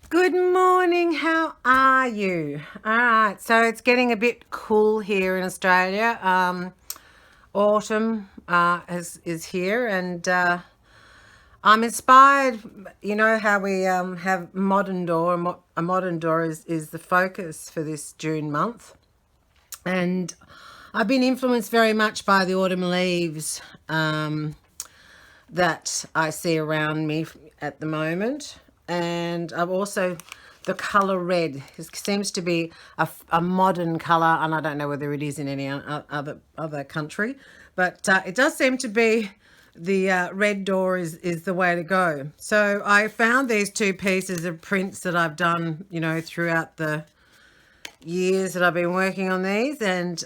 Good morning, how are you? All right, so it's getting a bit cool here in Australia. Autumn is here, and I'm inspired. You know how we have modern door, a modern door is the focus for this June month. And I've been influenced very much by the autumn leaves that I see around me at the moment. And I've also, the color red seems to be a modern color, and I don't know whether it is in any other country, but it does seem to be the red door is the way to go. So I found these two pieces of prints that I've done, throughout the years that I've been working on these, and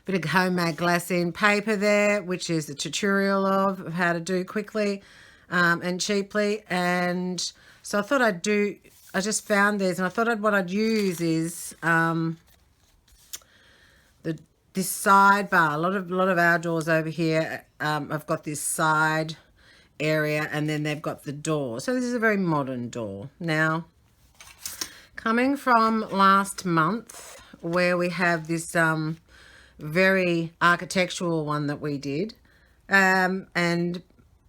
bit of homemade glassine paper there, which is a tutorial of how to do quickly and cheaply. And so I just found these, and I thought what I'd use is this sidebar. A lot of our doors over here have got this side area, and then they've got the door. So this is a very modern door. Now, coming from last month, where we have this very architectural one that we did, and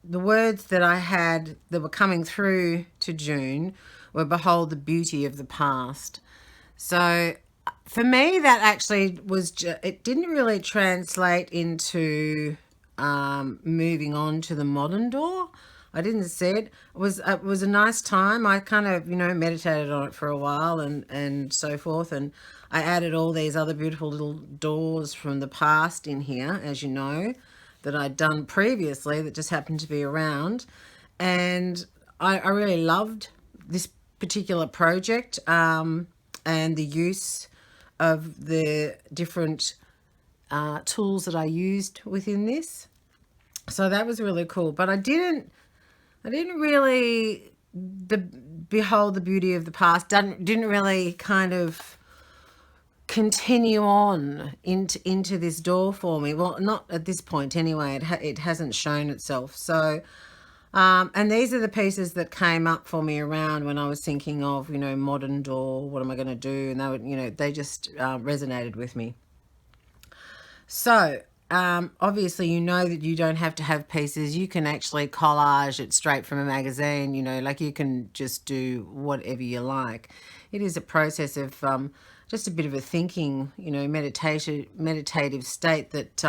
the words that I had that were coming through to June were "Behold the beauty of the past." So for me, that actually it didn't really translate into moving on to the modern door. I didn't see it. It was a nice time. I kind of meditated on it for a while and so forth, and I added all these other beautiful little doors from the past in here, as you know, that I'd done previously that just happened to be around, and I really loved this particular project, and the use of the different tools that I used within this. So that was really cool. But I didn't really behold the beauty of the past. Didn't really kind of continue on into this door for me. Well, not at this point anyway. It hasn't shown itself. So, and these are the pieces that came up for me around when I was thinking of modern door. What am I going to do? And they just resonated with me. So, obviously, that you don't have to have pieces. You can actually collage it straight from a magazine, like you can just do whatever you like. It is a process of just a bit of a thinking, meditative state that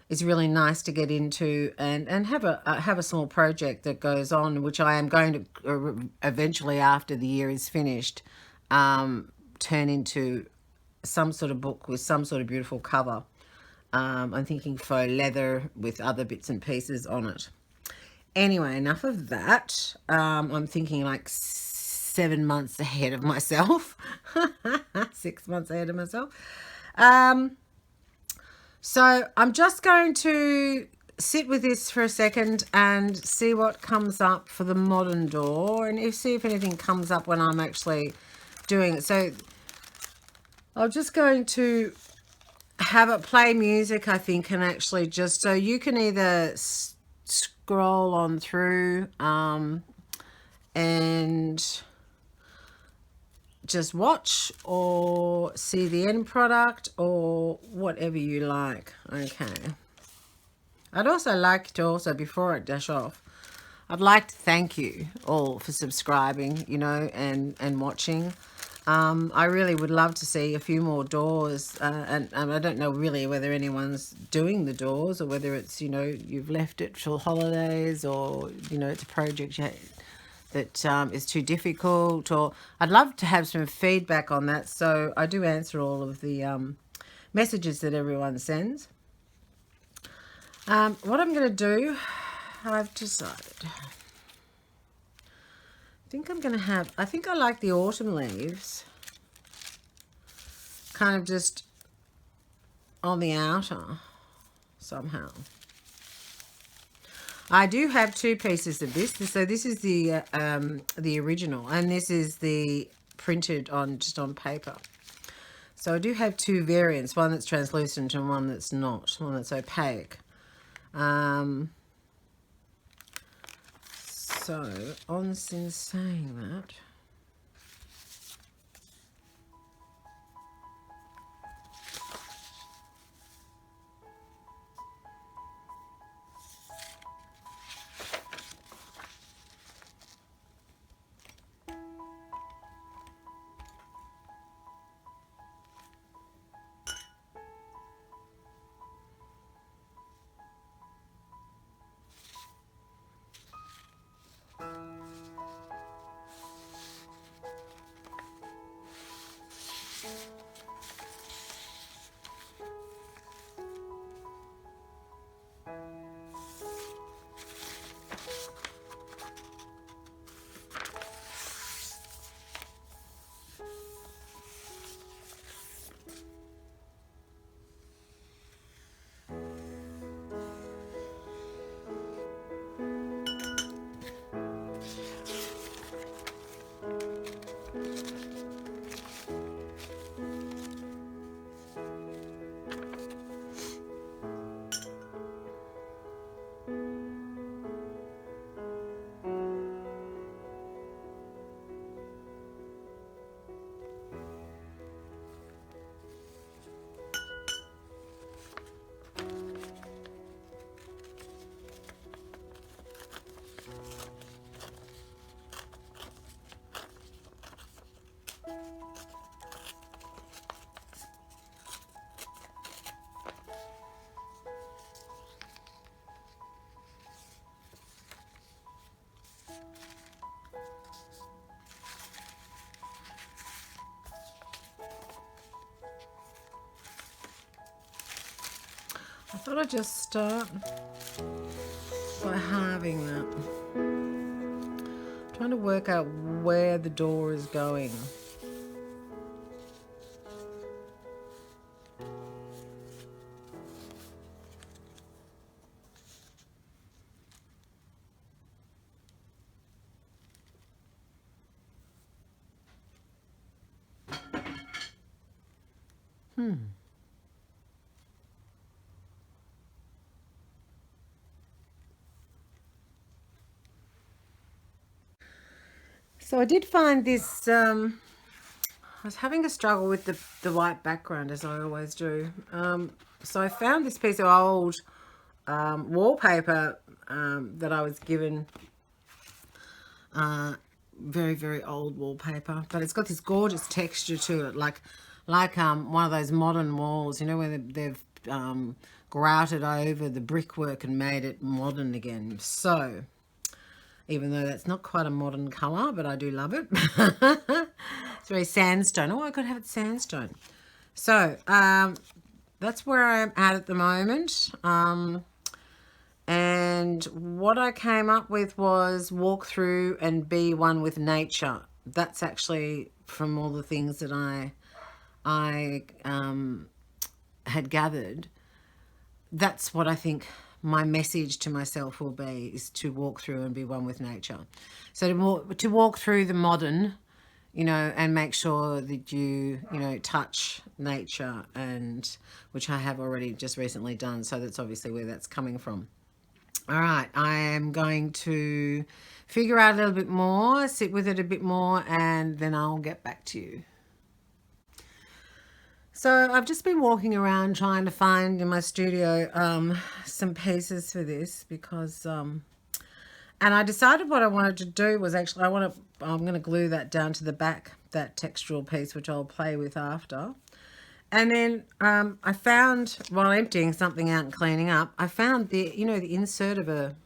is really nice to get into and have a small project that goes on, which I am going to eventually, after the year is finished, turn into some sort of book with some sort of beautiful cover. I'm thinking faux leather with other bits and pieces on it. Anyway, enough of that. I'm thinking like 7 months ahead of myself. 6 months ahead of myself. So I'm just going to sit with this for a second and see what comes up for the modern door, and see if anything comes up when I'm actually doing it. So I'm just going to have it play music, I think, and actually just so you can either scroll on through and just watch or see the end product or whatever you like. Okay. I'd also like to before I dash off, I'd like to thank you all for subscribing, and watching. I really would love to see a few more doors, and I don't know really whether anyone's doing the doors or whether it's, you've left it for holidays, or, it's a project that is too difficult, or I'd love to have some feedback on that. So I do answer all of the messages that everyone sends. What I'm going to do, I've decided. I think I like the autumn leaves kind of just on the outer somehow. I do have two pieces of this. So this is the original, and this is the printed on paper. So I do have two variants, one that's translucent and one that's not, one that's opaque. So, in saying that, I thought I'd just start by halving that. Trying to work out where the door is going. So I did find this, I was having a struggle with the white background, as I always do. So I found this piece of old wallpaper that I was given, very, very old wallpaper, but it's got this gorgeous texture to it, like one of those modern walls, you know, where they've grouted over the brickwork and made it modern again. So even though that's not quite a modern colour, but I do love it. It's very sandstone. Oh, I could have it sandstone. So that's where I'm at the moment. And what I came up with was walk through and be one with nature. That's actually from all the things that I had gathered. That's what I think my message to myself will be, is to walk through and be one with nature. So to walk through the modern, you know, and make sure that you know, touch nature, and which I have already just recently done. So that's obviously where that's coming from. All right, I am going to figure out a little bit more, sit with it a bit more, and then I'll get back to you. So I've just been walking around trying to find in my studio some pieces for this, because and I decided what I wanted to do was actually I'm going to glue that down to the back, that textural piece, which I'll play with after. And then I found, while emptying something out and cleaning up, I found the, you know, the insert of a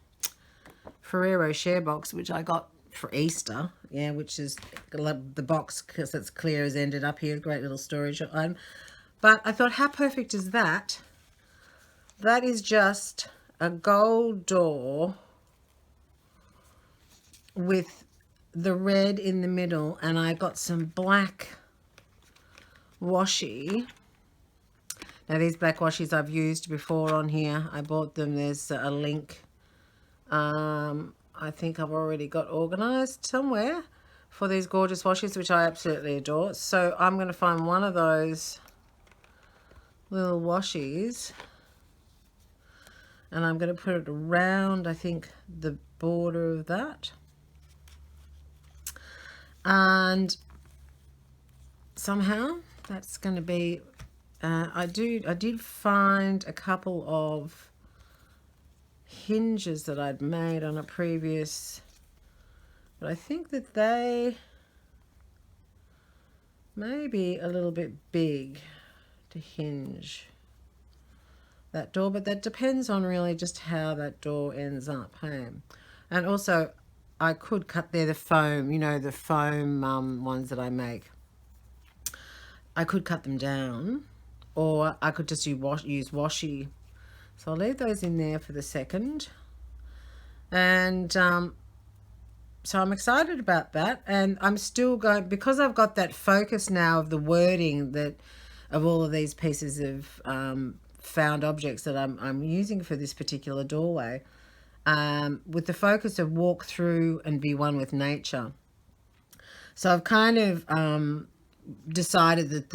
Ferrero share box, which I got for Easter, yeah, which is the box, because it's clear, has ended up here. Great little storage item. But I thought, how perfect is that? That is just a gold door with the red in the middle, and I got some black washi. Now these black washies I've used before on here. I bought them. There's a link. I think I've already got organized somewhere for these gorgeous washies, which I absolutely adore. So I'm going to find one of those little washies, and I'm going to put it around, I think, the border of that. And somehow that's going to be, I did find a couple of hinges that I'd made on a previous, but I think that they may be a little bit big to hinge that door, but that depends on really just how that door ends up, hey? And also I could cut there the foam, you know, the foam ones that I make. I could cut them down, or I could just use washi. So I'll leave those in there for the second. And so I'm excited about that. And I'm still going, because I've got that focus now of the wording that of all of these pieces of found objects that I'm using for this particular doorway, with the focus of walk through and be one with nature. So I've kind of decided that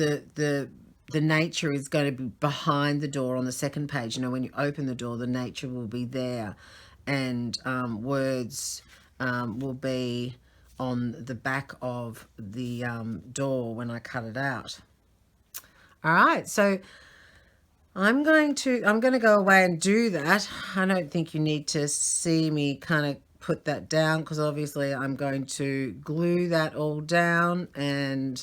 the nature is going to be behind the door on the second page. You know, when you open the door, the nature will be there, and words will be on the back of the door when I cut it out. All right, so I'm going to go away and do that. I don't think you need to see me kind of put that down, because obviously I'm going to glue that all down and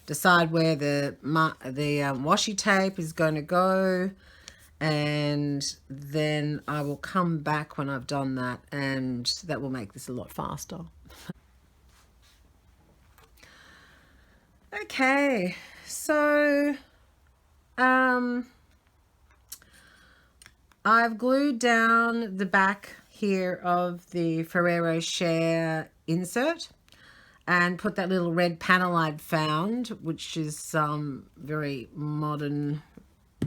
decide where the washi tape is going to go, and then I will come back when I've done that, and that will make this a lot faster. Okay, so I've glued down the back here of the Ferrero Share insert and put that little red panel I'd found, which is very modern,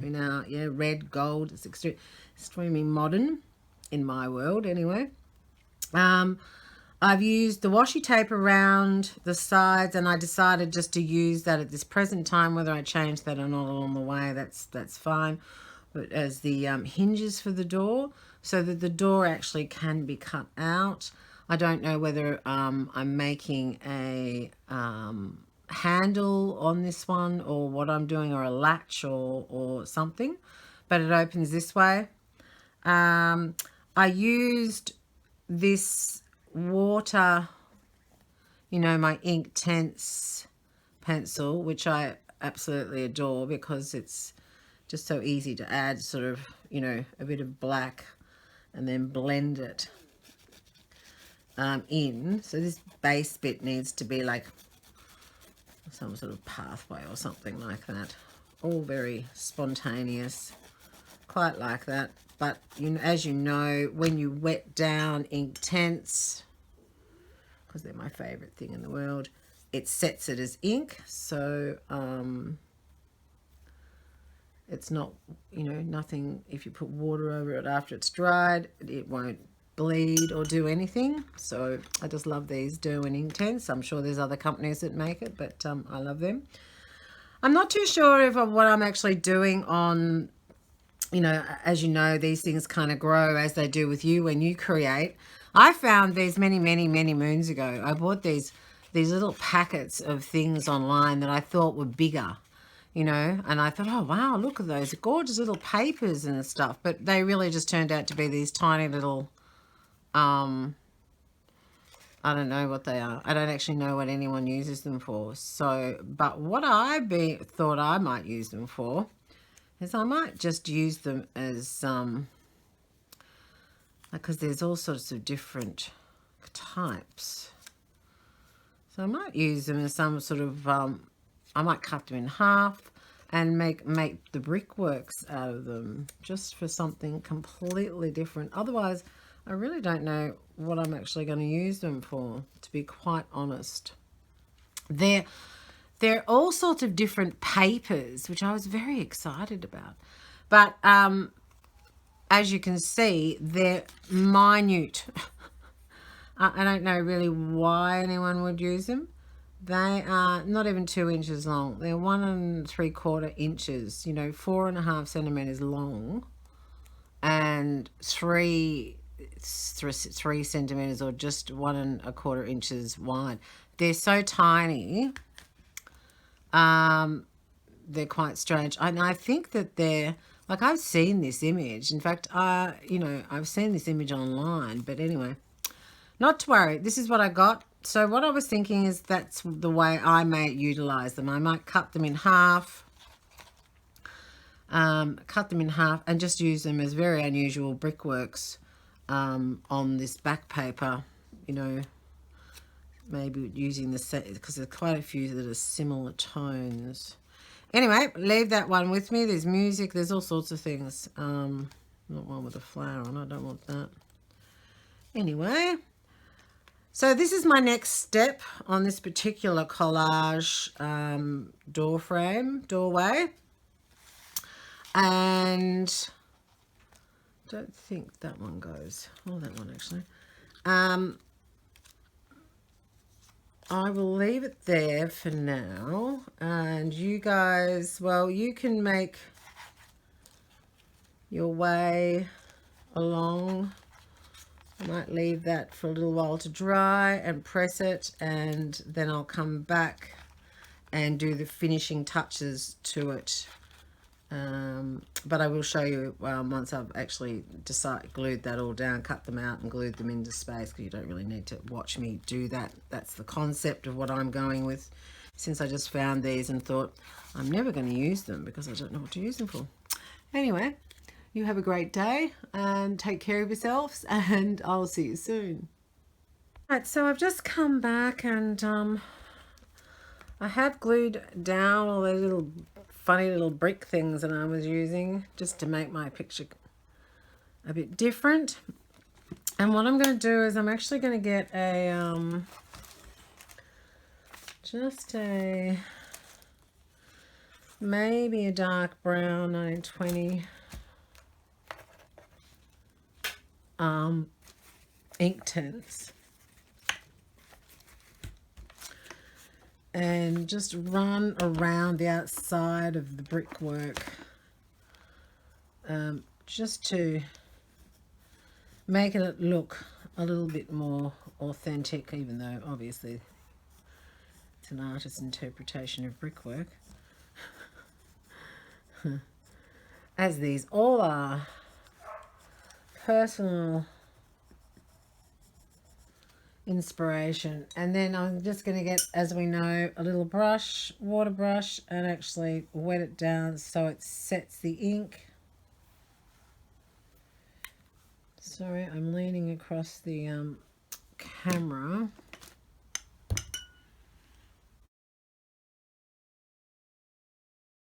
you know, yeah, red, gold. It's extremely modern in my world anyway. I've used the washi tape around the sides, and I decided just to use that at this present time. Whether I change that or not along the way, that's fine. But as the hinges for the door, so that the door actually can be cut out. I don't know whether I'm making a handle on this one, or what I'm doing, or a latch or something, but it opens this way. I used this water, you know, my Inktense pencil, which I absolutely adore because it's just so easy to add sort of, you know, a bit of black and then blend it in. So this base bit needs to be like some sort of pathway or something like that. All very spontaneous, quite like that. But you know, as you know, when you wet down Inktense, because they're my favorite thing in the world, it sets it as ink. So it's not, you know, nothing. If you put water over it after it's dried, it won't bleed or do anything. So I just love these Derwent Inktense. I'm sure there's other companies that make it, but I love them. I'm not too sure if what I'm actually doing on, you know, as you know, these things kind of grow as they do with you when you create. I found these many moons ago. I bought these little packets of things online that I thought were bigger, you know, and I thought, oh wow, look at those gorgeous little papers and stuff. But they really just turned out to be these tiny little, I don't know what they are. I don't actually know what anyone uses them for. So, but what thought I might use them for is I might just use them as because there's all sorts of different types. So I might use them as some sort of I might cut them in half and make the brickworks out of them, just for something completely different. Otherwise, I really don't know what I'm actually going to use them for, to be quite honest. They're all sorts of different papers, which I was very excited about. But as you can see, they're minute. I don't know really why anyone would use them. They are not even 2 inches long. They're 1 3/4 inches, you know, 4.5 centimeters long, and 3 centimeters, or just 1 1/4 inches wide. they're so tiny. They're quite strange. And I think that they're, like, I've seen this image. In fact, you know, I've seen this image online. But anyway, not to worry. This is what I got. So what I was thinking is that's the way I may utilize them. I might cut them in half. And just use them as very unusual brickworks on this back paper, you know, maybe using the set, because there's quite a few that are similar tones. Anyway, leave that one with me. There's music, there's all sorts of things. Not one with a flower on, I don't want that. Anyway, so this is my next step on this particular collage doorway. And I don't think that one goes. Oh, that one actually. I will leave it there for now. And you guys, well, you can make your way along. I might leave that for a little while to dry and press it, and then I'll come back and do the finishing touches to it. But I will show you once I've actually glued that all down, cut them out and glued them into space, because you don't really need to watch me do that. That's the concept of what I'm going with, since I just found these and thought I'm never going to use them because I don't know what to use them for. Anyway, you have a great day and take care of yourselves, and I'll see you soon. Right, so I've just come back and I have glued down all those little funny little brick things that I was using just to make my picture a bit different. And what I'm going to do is I'm actually going to get a maybe a dark brown 1920 Inktense, and just run around the outside of the brickwork, just to make it look a little bit more authentic, even though obviously it's an artist's interpretation of brickwork, as these all are personal inspiration. And then I'm just going to get, as we know, a little brush, water brush, and actually wet it down so it sets the ink. Sorry, I'm leaning across the camera.